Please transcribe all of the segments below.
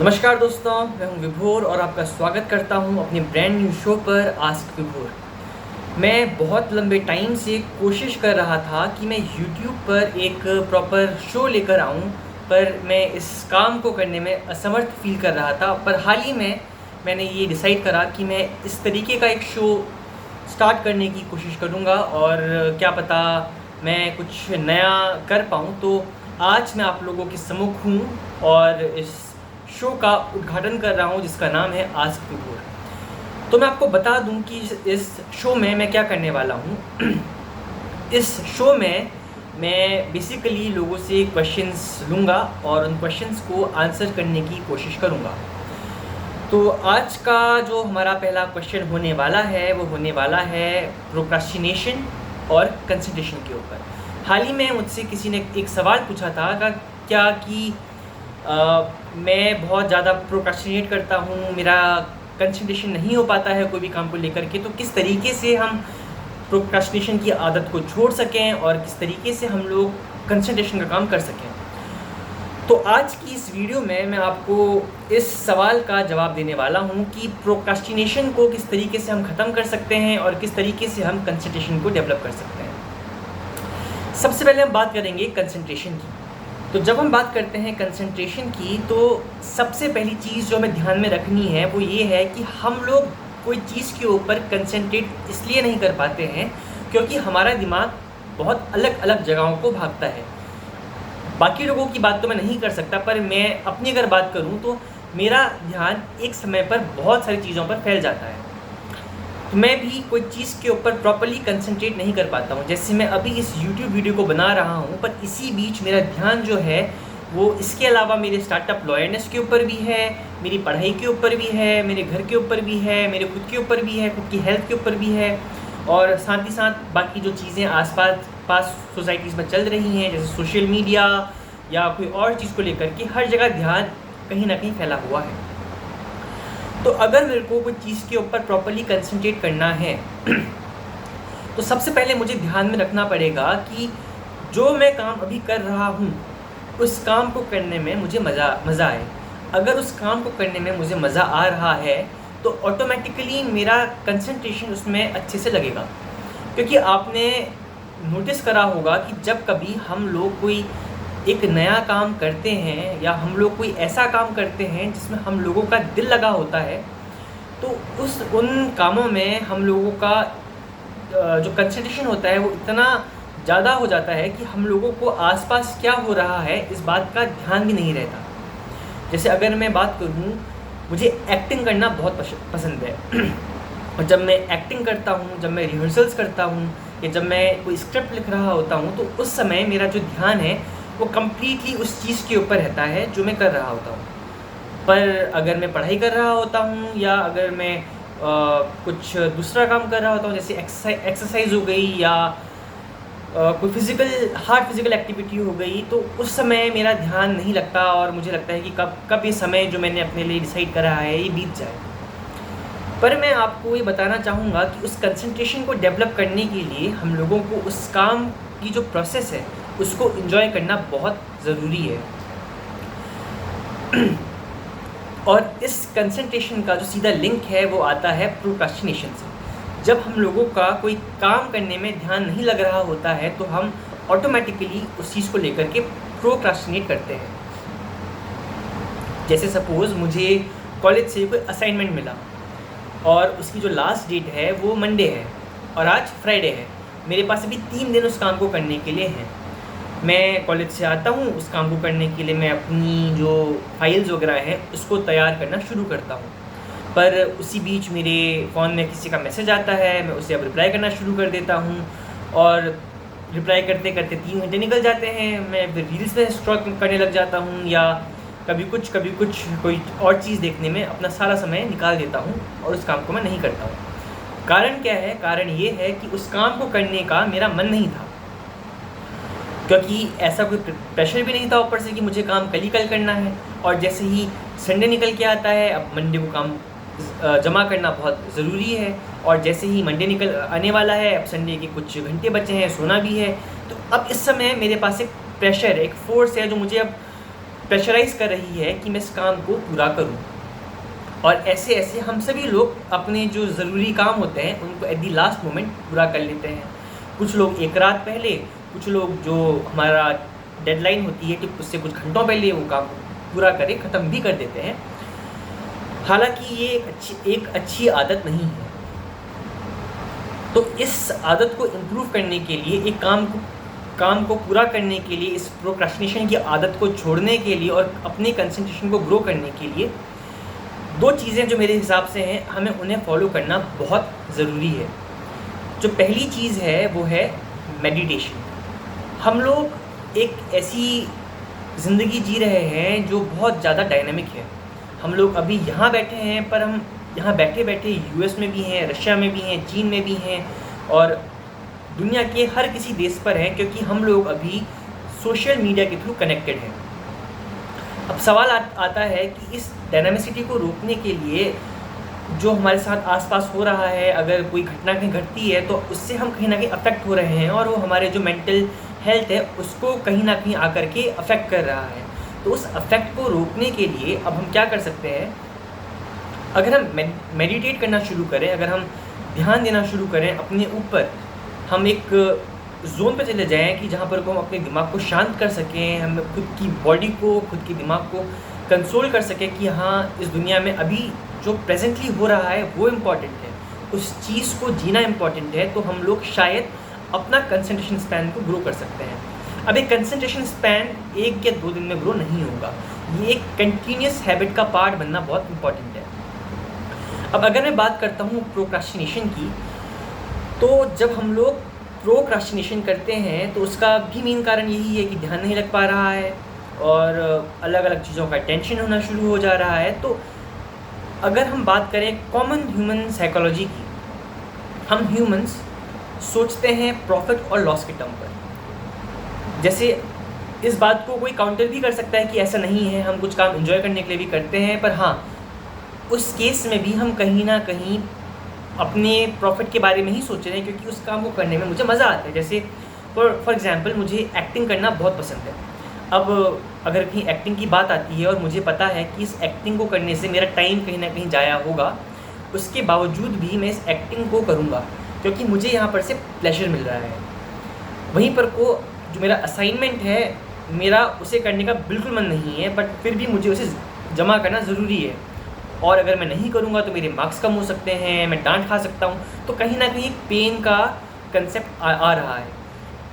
नमस्कार दोस्तों, मैं हूं विभोर और आपका स्वागत करता हूं अपने ब्रांड न्यू शो पर आस्क विभोर। मैं बहुत लंबे टाइम से कोशिश कर रहा था कि मैं यूट्यूब पर एक प्रॉपर शो लेकर आऊं, पर मैं इस काम को करने में असमर्थ फील कर रहा था। पर हाल ही में मैंने ये डिसाइड करा कि मैं इस तरीके का एक शो स्टार्ट करने की कोशिश करूँगा और क्या पता मैं कुछ नया कर पाऊँ। तो आज मैं आप लोगों के सम्मुख हूँ और इस शो का उद्घाटन कर रहा हूँ जिसका नाम है आस्क विभोर। तो मैं आपको बता दूं कि इस शो में मैं क्या करने वाला हूँ। इस शो में मैं बेसिकली लोगों से क्वेश्चंस लूँगा और उन क्वेश्चंस को आंसर करने की कोशिश करूँगा। तो आज का जो हमारा पहला क्वेश्चन होने वाला है वो होने वाला है प्रोक्रास्टिनेशन और कंसंट्रेशन के ऊपर। हाल ही में मुझसे किसी ने एक सवाल पूछा था क्या कि मैं बहुत ज़्यादा प्रोक्रास्टिनेट करता हूँ, मेरा कंसंट्रेशन नहीं हो पाता है कोई भी काम को लेकर के, तो किस तरीके से हम प्रोक्रास्टिनेशन की आदत को छोड़ सकें और किस तरीके से हम लोग कंसंट्रेशन का काम कर सकें। तो आज की इस वीडियो में मैं आपको इस सवाल का जवाब देने वाला हूँ कि प्रोक्रास्टिनेशन को किस तरीके से हम ख़त्म कर सकते हैं और किस तरीके से हम कंसंट्रेशन को डेवलप कर सकते हैं। सबसे पहले हम बात करेंगे कंसंट्रेशन की। तो जब हम बात करते हैं कंसंट्रेशन की, तो सबसे पहली चीज़ जो हमें ध्यान में रखनी है वो ये है कि हम लोग कोई चीज़ के ऊपर कंसंट्रेट इसलिए नहीं कर पाते हैं क्योंकि हमारा दिमाग बहुत अलग अलग जगहों को भागता है। बाकी लोगों की बात तो मैं नहीं कर सकता, पर मैं अपनी अगर बात करूं तो मेरा ध्यान एक समय पर बहुत सारी चीज़ों पर फैल जाता है। तो मैं भी कोई चीज़ के ऊपर प्रॉपर्ली कंसंट्रेट नहीं कर पाता हूँ। जैसे मैं अभी इस यूट्यूब वीडियो को बना रहा हूँ, पर इसी बीच मेरा ध्यान जो है वो इसके अलावा मेरे स्टार्टअप लॉयरनेस के ऊपर भी है, मेरी पढ़ाई के ऊपर भी है, मेरे घर के ऊपर भी है, मेरे खुद के ऊपर भी है, खुद की हेल्थ के ऊपर भी है, और साथ ही साथ बाकी जो चीज़ें पास सोसाइटीज़ में चल रही हैं जैसे सोशल मीडिया या कोई और चीज़ को लेकर के, हर जगह ध्यान कहीं ना कहीं फैला हुआ है। तो अगर मेरे को कोई चीज़ के ऊपर प्रॉपर्ली कंसंट्रेट करना है तो सबसे पहले मुझे ध्यान में रखना पड़ेगा कि जो मैं काम अभी कर रहा हूँ उस काम को करने में मुझे मज़ा आए। अगर उस काम को करने में मुझे मज़ा आ रहा है तो ऑटोमेटिकली मेरा कंसंट्रेशन उसमें अच्छे से लगेगा। क्योंकि आपने नोटिस करा होगा कि जब कभी हम लोग कोई एक नया काम करते हैं या हम लोग कोई ऐसा काम करते हैं जिसमें हम लोगों का दिल लगा होता है, तो उन कामों में हम लोगों का जो कंसंट्रेशन होता है वो इतना ज़्यादा हो जाता है कि हम लोगों को आसपास क्या हो रहा है इस बात का ध्यान भी नहीं रहता। जैसे अगर मैं बात करूँ, मुझे एक्टिंग करना बहुत पसंद है। और जब मैं एक्टिंग करता हूँ, जब मैं रिहर्सल्स करता हूँ या जब मैं कोई स्क्रिप्ट लिख रहा होता हूँ, तो उस समय मेरा जो ध्यान है वो कम्प्लीटली उस चीज़ के ऊपर रहता है जो मैं कर रहा होता हूँ। पर अगर मैं पढ़ाई कर रहा होता हूँ या अगर मैं कुछ दूसरा काम कर रहा होता हूँ, जैसे एक्सरसाइज हो गई या कोई हार्ड फिज़िकल एक्टिविटी हो गई, तो उस समय मेरा ध्यान नहीं लगता और मुझे लगता है कि कब ये समय जो मैंने अपने लिए डिसाइड करा है ये बीत जाए। पर मैं आपको ये बताना चाहूँगा कि उस कंसंट्रेशन को डेवलप करने के लिए हम लोगों को उस काम की जो प्रोसेस है उसको एंजॉय करना बहुत ज़रूरी है। और इस कंसंट्रेशन का जो सीधा लिंक है वो आता है प्रोक्रास्टिनेशन से। जब हम लोगों का कोई काम करने में ध्यान नहीं लग रहा होता है तो हम ऑटोमेटिकली उस चीज़ को लेकर के प्रोक्रास्टिनेट करते हैं। जैसे सपोज़ मुझे कॉलेज से कोई असाइनमेंट मिला और उसकी जो लास्ट डेट है वो मंडे है और आज फ्राइडे है। मेरे पास अभी 3 दिन उस काम को करने के लिए हैं। मैं कॉलेज से आता हूँ, उस काम को करने के लिए मैं अपनी जो फाइल्स वगैरह हैं उसको तैयार करना शुरू करता हूँ। पर उसी बीच मेरे फ़ोन में किसी का मैसेज आता है, मैं उसे अब रिप्लाई करना शुरू कर देता हूँ और रिप्लाई करते करते 3 घंटे निकल जाते हैं। मैं फिर रील्स में स्क्रॉल करने लग जाता हूँ या कभी कुछ कोई और चीज़ देखने में अपना सारा समय निकाल देता हूँ और उस काम को मैं नहीं करता हूँ। कारण क्या है? कारण ये है कि उस काम को करने का मेरा मन नहीं था, क्योंकि ऐसा कोई प्रेशर भी नहीं था ऊपर से कि मुझे काम कल करना है। और जैसे ही संडे निकल के आता है, अब मंडे को काम जमा करना बहुत ज़रूरी है, और जैसे ही मंडे निकल आने वाला है, अब संडे के कुछ घंटे बचे हैं, सोना भी है। तो अब इस समय मेरे पास एक प्रेशर है, एक फोर्स है जो मुझे अब प्रेशराइज़ कर रही है कि मैं इस काम को पूरा करूं। और ऐसे ऐसे हम सभी लोग अपने जो ज़रूरी काम होते हैं उनको एट द लास्ट मोमेंट पूरा कर लेते हैं। कुछ लोग एक रात पहले, कुछ लोग जो हमारा डेडलाइन होती है कि उससे कुछ घंटों पहले वो काम पूरा करके ख़त्म भी कर देते हैं। हालांकि ये एक अच्छी आदत नहीं है। तो इस आदत को इम्प्रूव करने के लिए, एक काम को पूरा करने के लिए, इस प्रोक्रेस्टिनेशन की आदत को छोड़ने के लिए और अपने कंसंट्रेशन को ग्रो करने के लिए 2 चीज़ें जो मेरे हिसाब से हैं, हमें उन्हें फॉलो करना बहुत ज़रूरी है। जो पहली चीज़ है वो है मेडिटेशन। हम लोग एक ऐसी ज़िंदगी जी रहे हैं जो बहुत ज़्यादा डायनामिक है। हम लोग अभी यहाँ बैठे हैं, पर हम यहाँ बैठे बैठे यूएस में भी हैं, रशिया में भी हैं, चीन में भी हैं और दुनिया के हर किसी देश पर हैं, क्योंकि हम लोग अभी सोशल मीडिया के थ्रू कनेक्टेड हैं। अब सवाल आता है कि इस डायनामिसिटी को रोकने के लिए जो हमारे साथ आसपास हो रहा है, अगर कोई घटना कहीं घटती है तो उससे हम कहीं ना कहीं अफेक्ट हो रहे हैं और वो हमारे जो मेंटल हेल्थ है उसको कहीं ना कहीं आकर के अफेक्ट कर रहा है। तो उस अफेक्ट को रोकने के लिए अब हम क्या कर सकते हैं? अगर हम मेडिटेट करना शुरू करें, अगर हम ध्यान देना शुरू करें अपने ऊपर, हम एक जोन पे चले जाएं कि जहाँ पर को हम अपने दिमाग को शांत कर सकें, हम खुद की बॉडी को, खुद के दिमाग को कंट्रोल कर सकें कि हाँ, इस दुनिया में अभी जो प्रेजेंटली हो रहा है वो इम्पॉर्टेंट है, उस चीज़ को जीना इम्पॉर्टेंट है, तो हम लोग शायद अपना कंसंट्रेशन स्पैन को ग्रो कर सकते हैं। अब एक कंसंट्रेशन स्पैन 1 या 2 दिन में ग्रो नहीं होगा, ये एक कंटिन्यूस हैबिट का पार्ट बनना बहुत इम्पॉर्टेंट है। अब अगर मैं बात करता हूँ प्रोक्रास्टिनेशन की, तो जब हम लोग प्रोक्रास्टिनेशन करते हैं तो उसका भी मेन कारण यही है कि ध्यान नहीं लग पा रहा है और अलग अलग चीज़ों का टेंशन होना शुरू हो जा रहा है। तो अगर हम बात करें कॉमन ह्यूमन साइकोलॉजी की, हम ह्यूमंस सोचते हैं प्रॉफिट और लॉस के टर्म पर। जैसे इस बात को कोई काउंटर भी कर सकता है कि ऐसा नहीं है, हम कुछ काम एंजॉय करने के लिए भी करते हैं, पर हाँ, उस केस में भी हम कहीं ना कहीं अपने प्रॉफिट के बारे में ही सोच रहे हैं, क्योंकि उस काम को करने में मुझे मज़ा आता है। जैसे फॉर एग्जांपल मुझे एक्टिंग करना बहुत पसंद है। अब अगर कहीं एक्टिंग की बात आती है और मुझे पता है कि इस एक्टिंग को करने से मेरा टाइम कहीं ना कहीं जाया होगा, उसके बावजूद भी मैं इस एक्टिंग को करूँगा क्योंकि मुझे यहाँ पर से प्लेजर मिल रहा है। वहीं पर को जो मेरा असाइनमेंट है, मेरा उसे करने का बिल्कुल मन नहीं है, बट फिर भी मुझे उसे जमा करना ज़रूरी है, और अगर मैं नहीं करूँगा तो मेरे मार्क्स कम हो सकते हैं, मैं डांट खा सकता हूँ। तो कहीं ना कहीं पेन का कंसेप्ट आ रहा है।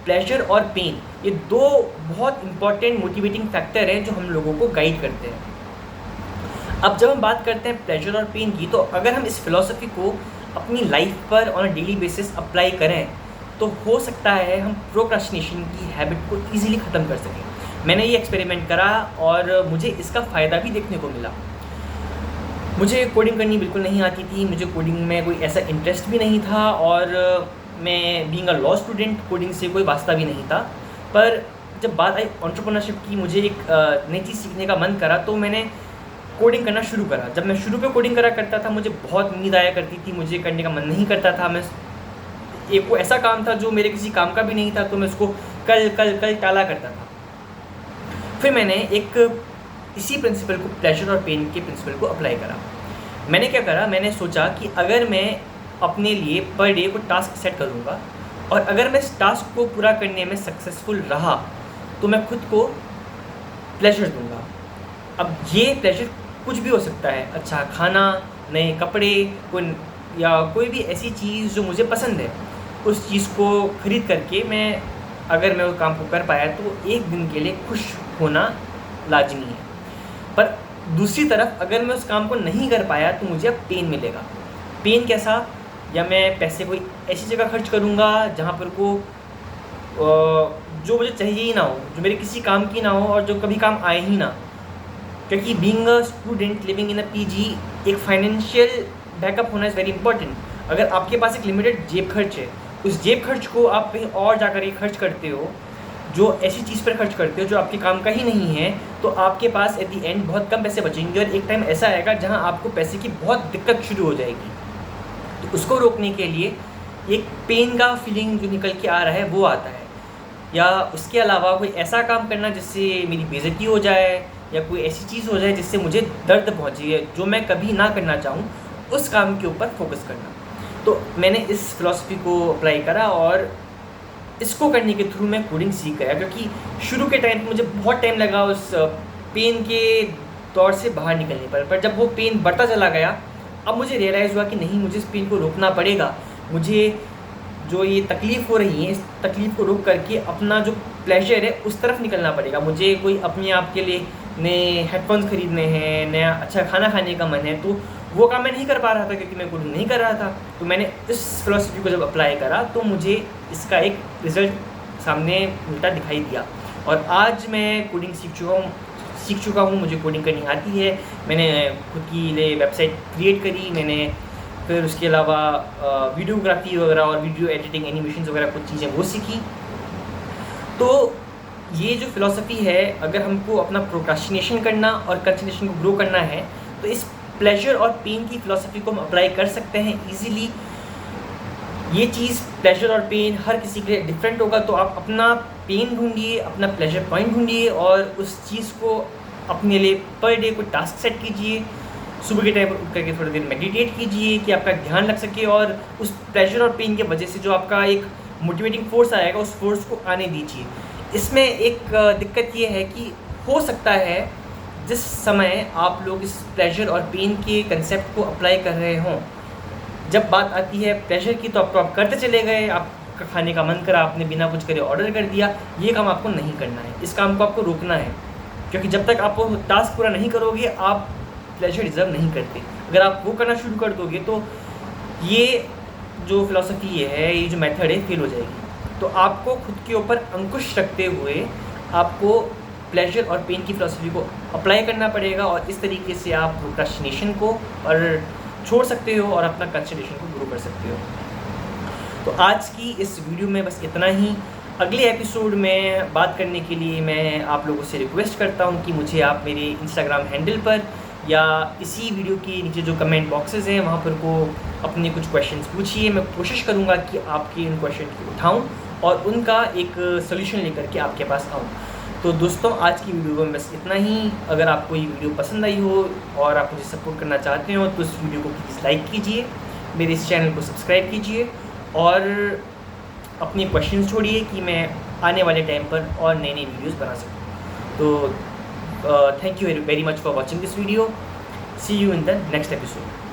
प्लेजर और पेन, ये 2 बहुत इंपॉर्टेंट मोटिवेटिंग फैक्टर हैं जो हम लोगों को गाइड करते हैं। अब जब हम बात करते हैं प्लेजर और पेन की, तो अगर हम इस फिलॉसफी को अपनी लाइफ पर on a daily basis apply करें तो हो सकता है हम प्रोक्रास्टिनेशन की हैबिट को ईजिली ख़त्म कर सकें। मैंने ये एक्सपेरिमेंट करा और मुझे इसका फ़ायदा भी देखने को मिला। मुझे कोडिंग करनी बिल्कुल नहीं आती थी, मुझे कोडिंग में कोई ऐसा इंटरेस्ट भी नहीं था, और मैं being a law student, coding से कोई वास्ता भी नहीं था। पर जब बात आई एंटरप्रेन्योरशिप की, मुझे एक नई चीज़ सीखने का मन करा, तो मैंने कोडिंग करना शुरू करा। जब मैं शुरू पे कोडिंग करा करता था, मुझे बहुत नींद आया करती थी, मुझे करने का मन नहीं करता था। मैं एक वो ऐसा काम था जो मेरे किसी काम का भी नहीं था, तो मैं उसको कल टाला करता था। फिर मैंने इसी प्रिंसिपल को, प्लेजर और पेन के प्रिंसिपल को अप्लाई करा। मैंने क्या करा, मैंने सोचा कि अगर मैं अपने लिए पर डे को टास्क सेट करूँगा और अगर मैं इस टास्क को पूरा करने में सक्सेसफुल रहा तो मैं खुद को प्लेजर दूँगा। अब ये प्लेजर कुछ भी हो सकता है, अच्छा खाना, नए कपड़े, कोई भी ऐसी चीज़ जो मुझे पसंद है, उस चीज़ को ख़रीद करके मैं, अगर मैं उस काम को कर पाया तो एक दिन के लिए खुश होना लाजमी है। पर दूसरी तरफ अगर मैं उस काम को नहीं कर पाया तो मुझे अब पेन मिलेगा। पेन कैसा? या मैं पैसे कोई ऐसी जगह खर्च करूँगा जहाँ पर को जो मुझे चाहिए ही ना हो, जो मेरे किसी काम की ना हो और जो कभी काम आए ही ना। क्योंकि being a student living in a PG, एक फाइनेंशियल बैकअप होना इज़ वेरी इंपॉर्टेंट। अगर आपके पास एक लिमिटेड जेब खर्च है, उस जेब खर्च को आप कहीं और जाकर ये खर्च करते हो, जो ऐसी चीज़ पर खर्च करते हो जो आपके काम का ही नहीं है, तो आपके पास एट द एंड बहुत कम पैसे बचेंगे और एक टाइम ऐसा आएगा जहां आपको पैसे की बहुत दिक्कत शुरू हो जाएगी। तो उसको रोकने के लिए एक पेन का फीलिंग जो निकल के आ रहा है वो आता है, या उसके अलावा कोई ऐसा काम करना जिससे मेरी बेइज्जती हो जाए, या कोई ऐसी चीज़ हो जाए जिससे मुझे दर्द पहुँचे, जो मैं कभी ना करना चाहूँ, उस काम के ऊपर फोकस करना। तो मैंने इस फ़िलॉसफ़ी को अप्लाई करा और इसको करने के थ्रू मैं कोडिंग सीख गया, क्योंकि शुरू के टाइम पे मुझे बहुत टाइम लगा उस पेन के दौर से बाहर निकलने पर जब वो पेन बढ़ता चला गया, अब मुझे रियलाइज़ हुआ कि नहीं, मुझे इस पेन को रोकना पड़ेगा। मुझे जो ये तकलीफ़ हो रही है, इस तकलीफ़ को रोक करके अपना जो प्लेज़र है उस तरफ निकलना पड़ेगा। मुझे कोई अपने आप के लिए नए हेडफ़ोन्स खरीदने हैं, नया अच्छा खाना खाने का मन है, तो वो काम मैं नहीं कर पा रहा था क्योंकि मैं कोडिंग नहीं कर रहा था। तो मैंने इस फ़िलॉसफ़ी को जब अप्लाई करा तो मुझे इसका एक रिज़ल्ट सामने मिलता दिखाई दिया और आज मैं कोडिंग सीख चुका हूँ। मुझे कोडिंग करनी आती है। मैंने खुद की लिए वेबसाइट क्रिएट करी, मैंने फिर उसके अलावा वीडियोग्राफी वगैरह और वीडियो एडिटिंग, एनिमेशंस वगैरह कुछ चीज़ें वो सीखी। तो ये जो फ़िलॉसफ़ी है, अगर हमको अपना प्रोक्रास्टिनेशन करना और कंसंट्रेशन को ग्रो करना है, तो इस प्लेजर और पेन की फ़िलॉसफ़ी को हम अप्लाई कर सकते हैं ईज़िली। ये चीज़ प्लेजर और पेन हर किसी के लिए डिफरेंट होगा, तो आप अपना पेन ढूँढिए, अपना प्लेजर पॉइंट ढूँढिए और उस चीज़ को अपने लिए पर डे कोई टास्क सेट कीजिए। सुबह के टाइम पर उठ करके थोड़ी देर मेडिटेट कीजिए कि आपका ध्यान लग सके और उस प्लेजर और पेन की वजह से जो आपका एक मोटिवेटिंग फ़ोर्स आएगा, उस फ़ोर्स को आने दीजिए। इसमें एक दिक्कत ये है कि हो सकता है जिस समय आप लोग इस प्लेजर और पेन के कंसेप्ट को अप्लाई कर रहे हों, जब बात आती है प्लेजर की तो आप करते चले गए, आपका खाने का मन करा, आपने बिना कुछ करे ऑर्डर कर दिया। ये काम आपको नहीं करना है, इस काम को आपको रोकना है, क्योंकि जब तक आप वो टास्क पूरा नहीं करोगे आप प्लेजर डिज़र्व नहीं करते। अगर आप वो करना शुरू कर दोगे तो ये जो फ़िलॉसफ़ी है, ये जो मेथड है, फेल हो जाएगी। तो आपको खुद के ऊपर अंकुश रखते हुए आपको प्लेजर और पेन की फ़िलॉसफ़ी को अप्लाई करना पड़ेगा और इस तरीके से आप प्रोक्रास्टिनेशन को और छोड़ सकते हो और अपना कंसंट्रेशन को ग्रो कर सकते हो। तो आज की इस वीडियो में बस इतना ही। अगले एपिसोड में बात करने के लिए मैं आप लोगों से रिक्वेस्ट करता हूँ कि मुझे आप मेरे इंस्टाग्राम हैंडल पर या इसी वीडियो के नीचे जो कमेंट बॉक्सेस हैं वहाँ पर को अपने कुछ क्वेश्चंस पूछिए। मैं कोशिश करूँगा कि आपके उन क्वेश्चन को उठाऊँ और उनका एक सोल्यूशन लेकर के आपके पास आऊँ। तो दोस्तों, आज की वीडियो में बस इतना ही। अगर आपको ये वीडियो पसंद आई हो और आप मुझे सपोर्ट करना चाहते हो तो इस वीडियो को प्लीज़ लाइक कीजिए, मेरे इस चैनल को सब्सक्राइब कीजिए और अपने क्वेश्चन छोड़िए कि मैं आने वाले टाइम पर और नई वीडियोस बना सकूँ। तो thank you very much for watching this video. See you in the next episode.